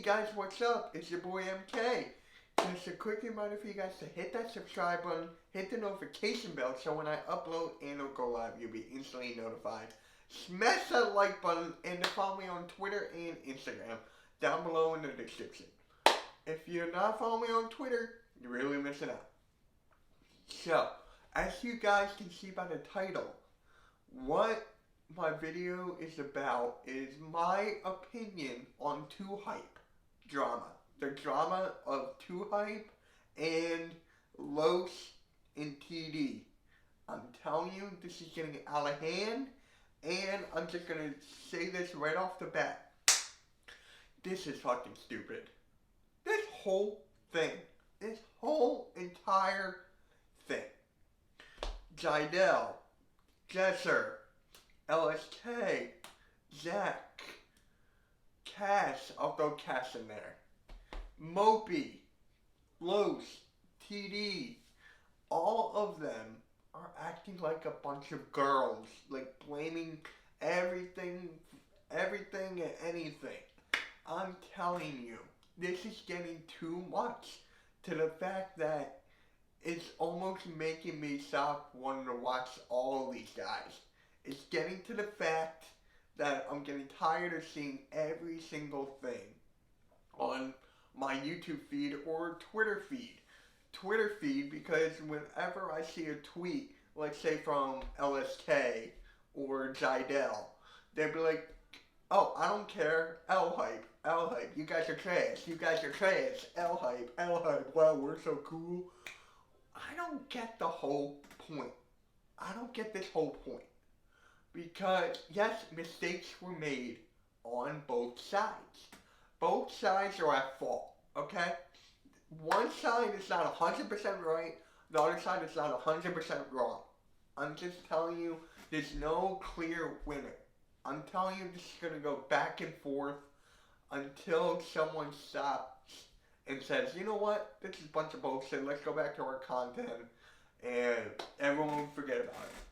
guys, what's up? It's your boy MK. Just a quick reminder for you guys to hit that subscribe button, hit the notification bell so when I upload and it'll go live, you'll be instantly notified. Smash that like button and to follow me on Twitter and Instagram down below in the description. If you're not following me on Twitter, you're really missing out. So, as you guys can see by the title, what my video is about is my opinion on 2Hype drama. The drama of 2Hype and Los and TD. I'm telling you, this is getting out of hand, and I'm just gonna say this right off the bat. This is fucking stupid. This whole thing. This whole entire thing. Jidel, Jesser, LSK, Zach, Cass, I'll throw Cass in there. Mopey, Los, TD, all of them are acting like a bunch of girls, like blaming everything and anything. I'm telling you, this is getting too much to the fact that it's almost making me stop wanting to watch all these guys. It's getting to the fact that I'm getting tired of seeing every single thing on my YouTube feed or Twitter feed. Twitter feed because whenever I see a tweet, let's say from LSK or Jidel, they'll be like, oh, I don't care, L-Hype, you guys are trash, L-Hype, wow, we're so cool. I don't get the whole point. I don't get this whole point. Because, yes, mistakes were made on both sides. Both sides are at fault, okay? One side is not 100% right, the other side is not 100% wrong. I'm just telling you, there's no clear winner. I'm telling you, this is going to go back and forth until someone stops and says, you know what, this is a bunch of bullshit, let's go back to our content, and everyone will forget about it.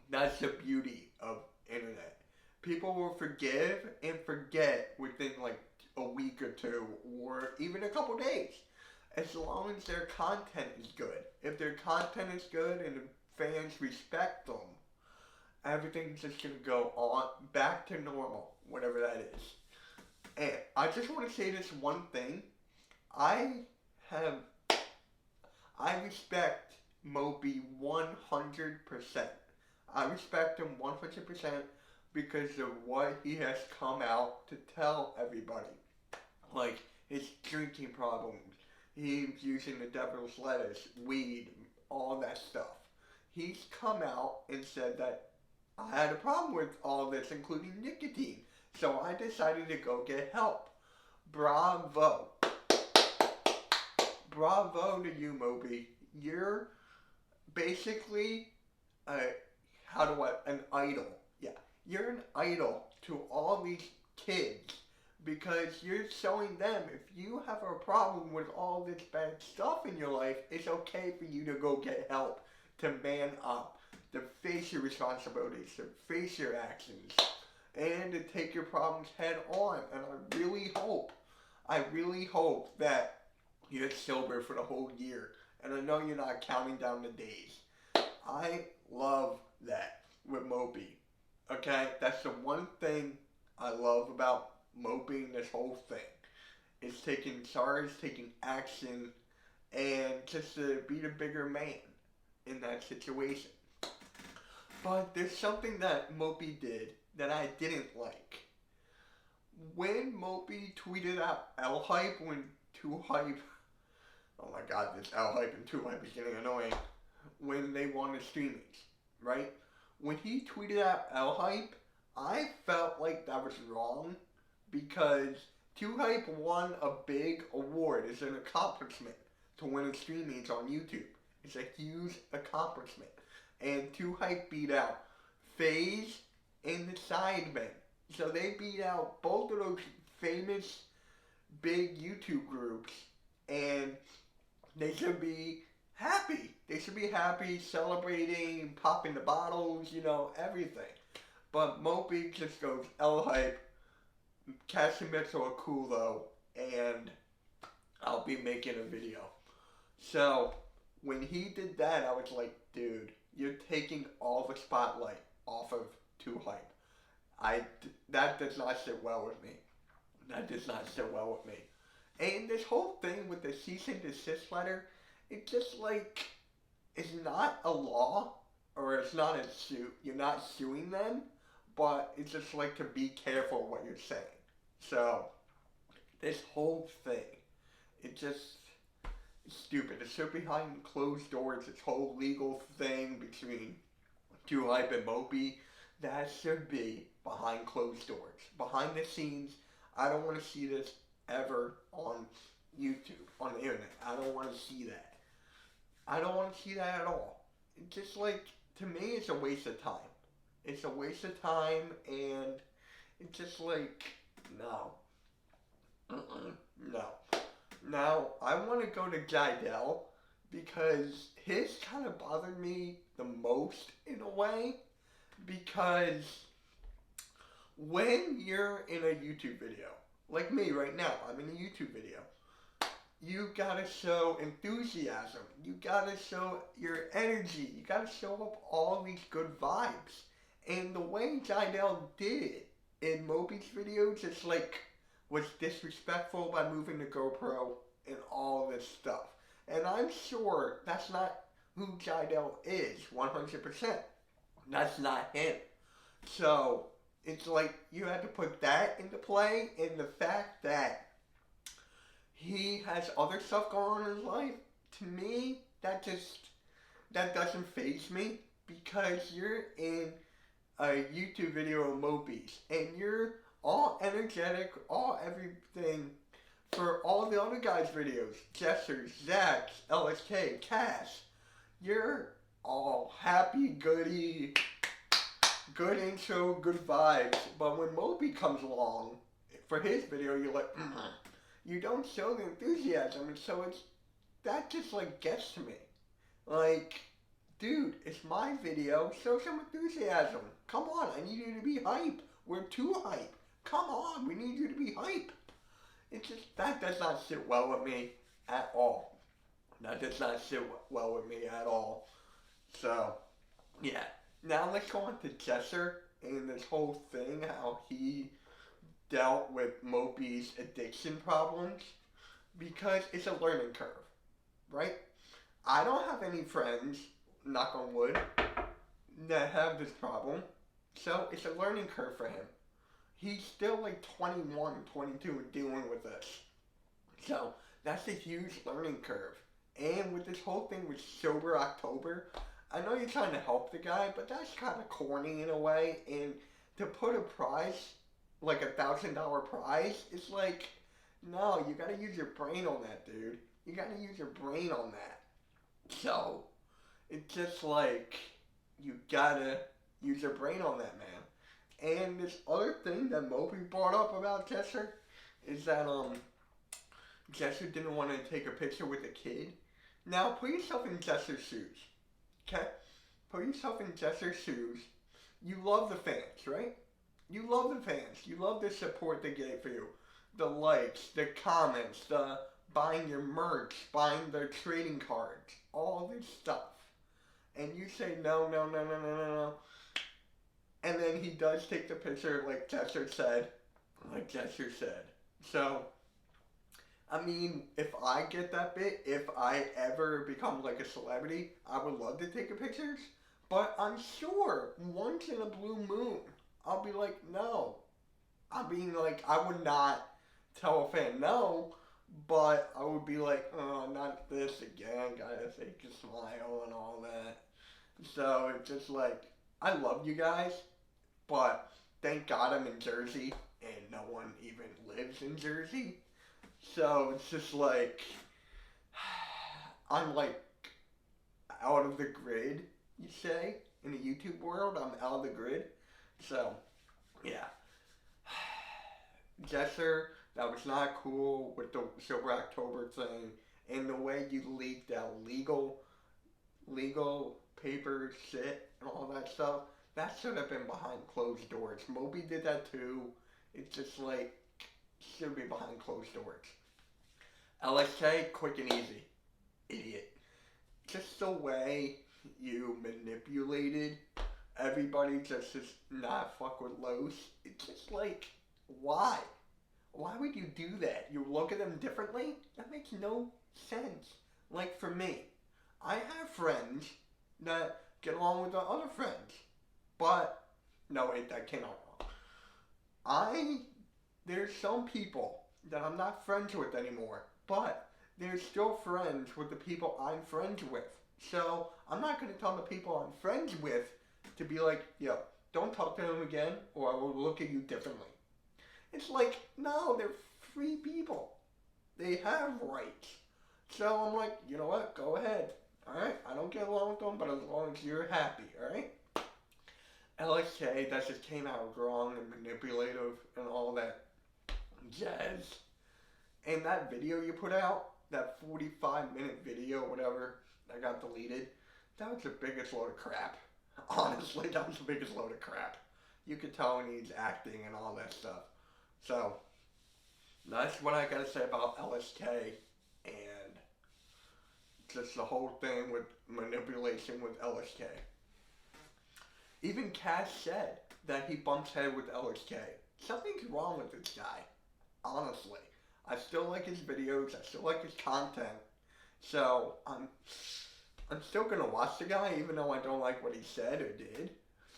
That's the beauty of internet. People will forgive and forget within like a week or two, or even a couple days, as long as their content is good. If their content is good and the fans respect them, everything's just going to go on back to normal, whatever that is. And I just want to say this one thing. I respect Moby 100%. I respect him 100% because of what he has come out to tell everybody. Like, his drinking problems, he's using the devil's lettuce, weed, all that stuff. He's come out and said that I had a problem with all this, including nicotine. So I decided to go get help. Bravo. Bravo to you, Moby. You're basically an idol. Yeah, you're an idol to all these kids because you're showing them if you have a problem with all this bad stuff in your life, it's okay for you to go get help, to man up, to face your responsibilities, to face your actions, and to take your problems head on. And I really hope that you're sober for the whole year. And I know you're not counting down the days. I love that with Moby. Okay? That's the one thing I love about Moby and this whole thing. It's taking charge, taking action, and just to be the bigger man in that situation. But there's something that Moby did that I didn't like. When Moby tweeted out L-Hype when 2Hype, oh my god, this L-Hype and 2Hype is getting annoying, when they won the streamings, right? When he tweeted out L-Hype, I felt like that was wrong because 2Hype won a big award. It's an accomplishment to win a streamings on YouTube. It's a huge accomplishment. And 2Hype beat out FaZe and the Sidemen. So they beat out both of those famous big YouTube groups, and they should be happy. They should be happy, celebrating, popping the bottles, everything. But Moby just goes L-Hype, Cash and Mitchell are cool though, and I'll be making a video. So when he did that, I was like, dude, you're taking all the spotlight off of Too Hype. That does not sit well with me. That does not sit well with me. And this whole thing with the cease and desist letter, it just like it's not a law or it's not a suit. You're not suing them, but it's just like to be careful what you're saying. So this whole thing, it just it's stupid. It's so behind closed doors. This whole legal thing between Too Hype and Moby, that should be behind closed doors, behind the scenes. I don't want to see this ever on YouTube, on the internet. I don't want to see that. I don't want to see that at all. It's just like, to me, it's a waste of time. It's a waste of time, and it's just like, no. No. Now, I want to go to Jidel because his kind of bothered me the most in a way because when you're in a YouTube video, like me right now, I'm in a YouTube video, you gotta show enthusiasm, you gotta show your energy, you gotta show up all these good vibes. And the way Jidel did it in Moby's videos, it's like, was disrespectful by moving the GoPro and all this stuff. And I'm sure that's not who Jidel is, 100%. That's not him. So, it's like you had to put that into play, and the fact that he has other stuff going on in his life, to me, that doesn't faze me, because you're in a YouTube video of Moby's, and you're all energetic, all everything for all the other guys' videos, Jester, Zach, LSK, Cass. You're all happy, goody, good intro, good vibes. But when Moby comes along for his video, you're like, you don't show the enthusiasm, and so that just like gets to me. Like, dude, it's my video, show some enthusiasm. Come on, I need you to be hype. We're too hype. Come on, we need you to be hype. It's just, that does not sit well with me at all. That does not sit well with me at all. So, yeah. Now let's go on to Jester and this whole thing, how he dealt with Moby's addiction problems. Because it's a learning curve, right? I don't have any friends, knock on wood, that have this problem. So it's a learning curve for him. He's still like 21, 22 and dealing with this. So that's a huge learning curve. And with this whole thing with Sober October, I know you're trying to help the guy, but that's kind of corny in a way. And to put a prize, like $1,000 prize, it's like, no, you gotta use your brain on that, dude. You gotta use your brain on that. So, it's just like, you gotta use your brain on that, man. And this other thing that Moby brought up about Jester is that, Jester didn't want to take a picture with a kid. Now, put yourself in Jester's shoes, okay? Put yourself in Jester's shoes. You love the fans, right? You love the fans. You love the support they gave for you. The likes, the comments, the buying your merch, buying their trading cards, all this stuff. And you say, no. And then he does take the picture like Jester said. So, I mean, if I get that bit, if I ever become like a celebrity, I would love to take a pictures. But I'm sure once in a blue moon, I'll be like, no. I mean, like, I would not tell a fan no, but I would be like, oh, not this again, gotta fake a smile and all that. So it's just like, I love you guys, but thank God I'm in Jersey, and no one even lives in Jersey. So it's just like, I'm like out of the grid, you say, in the YouTube world. I'm out of the grid. So, yeah. Jester, that was not cool with the Sober October thing, and the way you leaked out legal paper shit and all that stuff. That should have been behind closed doors. Moby did that too. It's just like, should be behind closed doors. LSK, quick and easy. Idiot. Just the way you manipulated everybody just to not fuck with Los. It's just like, why? Why would you do that? You look at them differently? That makes no sense. Like for me, I have friends that get along with the other friends. But, no wait, that came out wrong. There's some people that I'm not friends with anymore, but they're still friends with the people I'm friends with. So, I'm not going to tell the people I'm friends with to be like, yo, don't talk to them again or I will look at you differently. It's like, no, they're free people. They have rights. So I'm like, you know what, go ahead. Alright, I don't get along with them, but as long as you're happy, alright? LSK, that just came out wrong and manipulative and all that jazz. And that video you put out, that 45-minute video, whatever, that got deleted, that was the biggest load of crap. Honestly, that was the biggest load of crap. You could tell when he's acting and all that stuff. So, that's what I gotta say about LSK and just the whole thing with manipulation with LSK. Even Cash said that he bumps head with LSK. Something's wrong with this guy. Honestly. I still like his videos, I still like his content. So, I'm still gonna watch the guy even though I don't like what he said or did.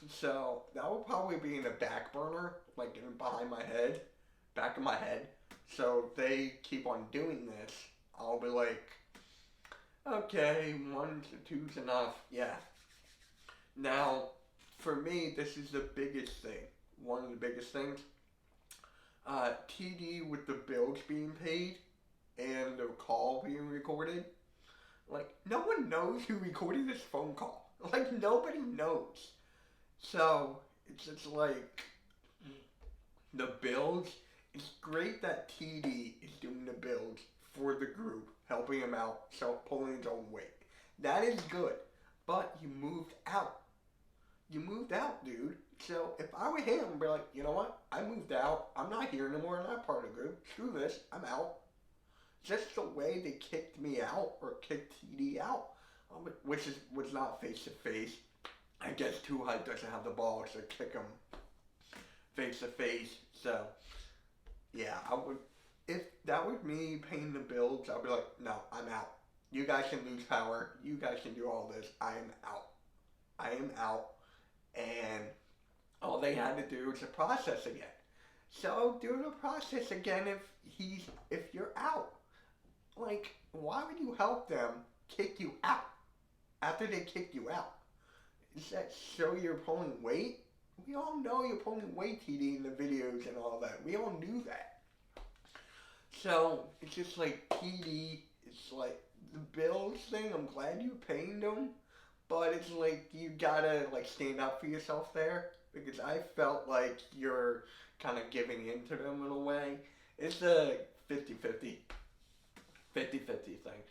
So, that will probably be in the back burner, like behind my head, back of my head. So, if they keep on doing this, I'll be like, okay, 1 to 2's enough, yeah. Now, for me, this is the biggest thing. One of the biggest things. TD with the bills being paid and the call being recorded. Like, no one knows who recorded this phone call. Like, nobody knows. So, it's just like, the bills. It's great that TD is doing the bills for the group, helping him out, pulling his own weight. That is good. But you moved out. You moved out, dude. So if I were him, I'd be like, you know what? I moved out. I'm not here anymore. I'm not part of the group. Screw this. I'm out. Just the way they kicked me out or kicked TD out, which was not face to face. I guess Too Hype doesn't have the balls to kick him face to face. So yeah, I would. If that was me paying the bills, I'd be like, no, I'm out. You guys can lose power. You guys can do all this. I am out. I am out. And all they had to do was the process again. So do the process again if you're out. Like, why would you help them kick you out after they kick you out? Does that show you're pulling weight? We all know you're pulling weight, TD, in the videos and all that. We all knew that. So it's just like TD. It's like the bills thing. I'm glad you're paying them. But it's like, you gotta, like, stand up for yourself there. Because I felt like you're kind of giving in to them in a way. It's a 50-50 thing.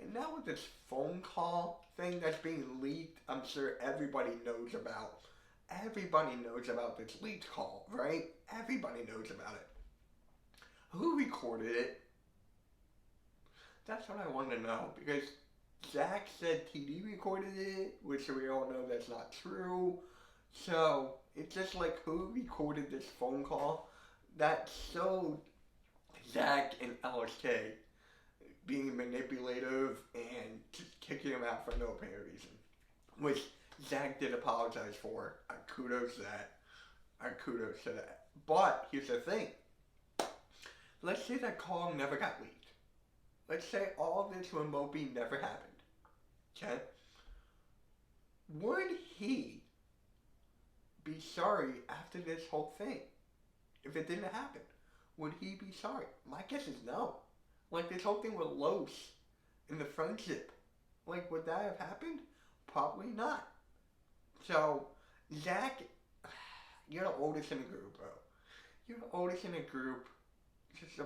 And now with this phone call thing that's being leaked, I'm sure everybody knows about. Everybody knows about this leaked call, right? Everybody knows about it. Who recorded it? That's what I want to know. Because Zach said TD recorded it, which we all know that's not true. So, it's just like, who recorded this phone call? That showed Zach and LSK being manipulative and just kicking him out for no apparent reason. Which Zach did apologize for. Kudos to that. Kudos to that. But, here's the thing. Let's say that call never got leaked. Let's say all this with Moby never happened. Okay? Would he be sorry after this whole thing? If it didn't happen, would he be sorry? My guess is no. Like, this whole thing with Los and the friendship. Like, would that have happened? Probably not. So, Zach, you're the oldest in the group, bro. You're the oldest in the group. Just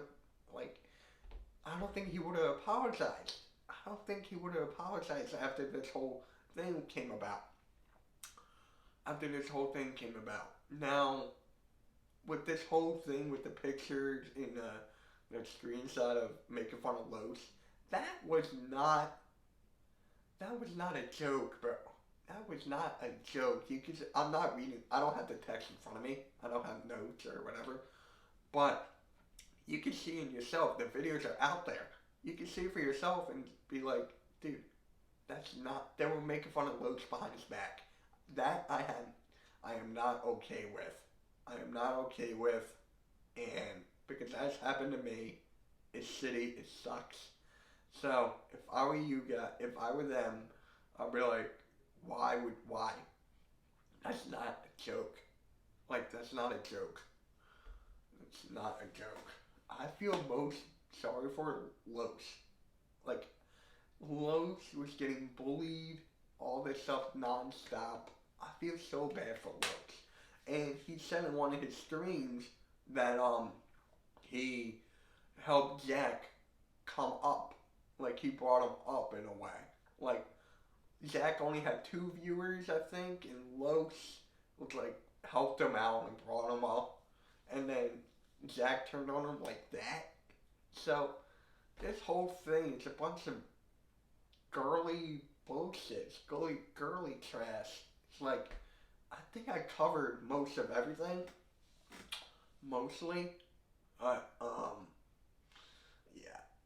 I don't think he would have apologized. I don't think he would have apologized after this whole thing came about. Now, with this whole thing with the pictures in the screenshot of making fun of Los, that was not that was not a joke, bro. That was not a joke. You could. I'm not reading. I don't have the text in front of me. I don't have notes or whatever. But you can see in yourself. The videos are out there. You can see for yourself and be like, dude, that's not. They were making fun of Los behind his back. That I am not okay with. I am not okay with, and because that's happened to me, it's shitty. It sucks. So if I were you guys, if I were them, I'd be like, why? That's not a joke. Like that's not a joke. It's not a joke. I feel most sorry for Los. Like Los was getting bullied, all this stuff nonstop. I feel so bad for Los. And he said in one of his streams that he helped Jack come up. Like he brought him up in a way. Like Zach only had 2 viewers, I think, and Los was like helped him out and brought him up. And then Zach turned on him like that. So this whole thing is a bunch of girly bullshit, girly trash. It's like I think I covered most of everything, mostly. Yeah,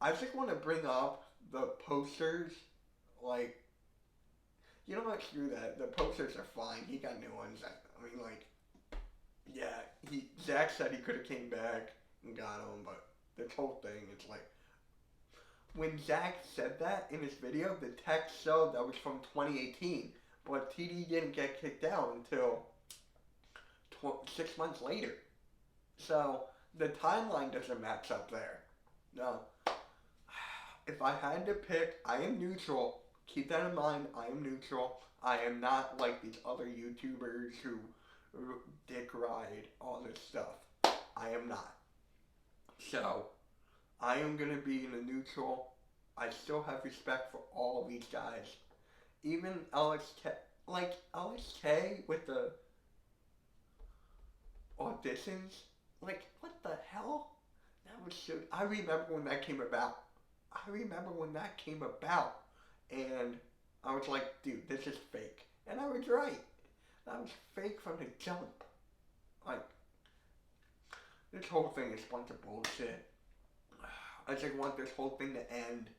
I just want to bring up the posters. Like, you know what? Screw that. The posters are fine. He got new ones. I mean, like, yeah. Zach said he could have came back and got them, but this whole thing, it's like when Zach said that in his video, the text showed that was from 2018, but TD didn't get kicked out until 6 months later. So the timeline doesn't match up there. No. If I had to pick, I am neutral. Keep that in mind. I am neutral. I am not like these other YouTubers who dick ride all this stuff. I am not. So, I am going to be in a neutral. I still have respect for all of these guys. Even Alex K. Like, Alex K with the auditions. Like, what the hell? That was so... I remember when that came about. And I was like, dude, this is fake. And I was right. That was fake from the jump. Like, this whole thing is a bunch of bullshit. I just want this whole thing to end.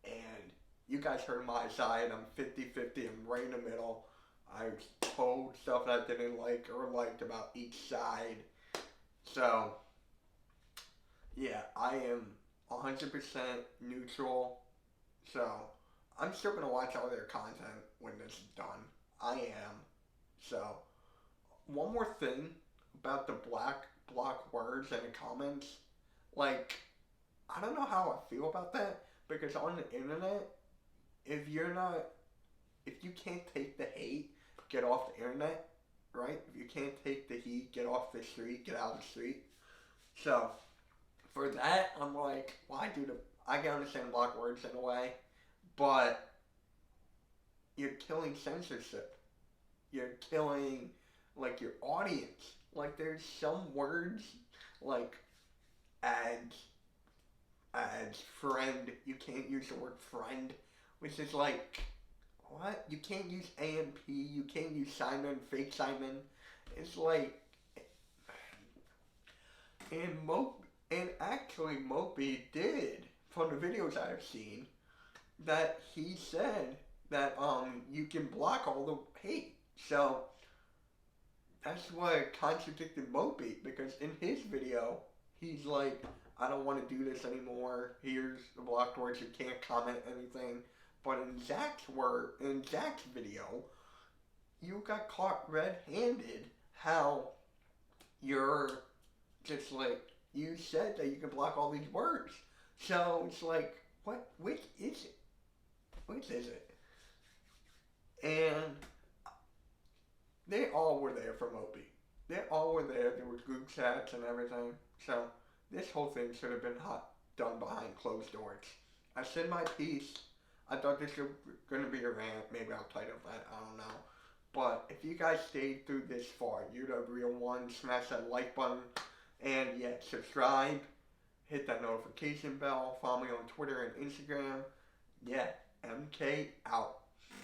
And you guys heard my side. I'm 50-50. I'm right in the middle. I told stuff that I didn't like or liked about each side. So, yeah, I am 100% neutral. So, I'm still going to watch all their content when this is done. I am. So, one more thing about the black block words in the comments. Like, I don't know how I feel about that. Because on the internet, if you can't take the hate, get off the internet, right? If you can't take the heat, get off the street, get out of the street. So, for that, I'm like, I can understand block words in a way, but you're killing censorship. You're killing, like, your audience. Like, there's some words, like, ads, friend. You can't use the word friend, which is like, what? You can't use AMP. You can't use Simon, fake Simon. It's like, and actually Moby did, from the videos I've seen, that he said that you can block all the hate. So that's what contradicted Moby, because in his video he's like, I don't want to do this anymore. Here's the blocked words. You can't comment anything. But in Zach's video, you got caught red-handed. How you're just like, you said that you can block all these words. So it's like, what? Which is it? Which is it? And they all were there for Moby. They all were there. There were group chats and everything. So this whole thing should have been done behind closed doors. I said my piece. I thought this was going to be a rant. Maybe I'll title that. I don't know. But if you guys stayed through this far, you're the real one. Smash that like button. And yeah, subscribe. Hit that notification bell. Follow me on Twitter and Instagram. Yeah, MK out.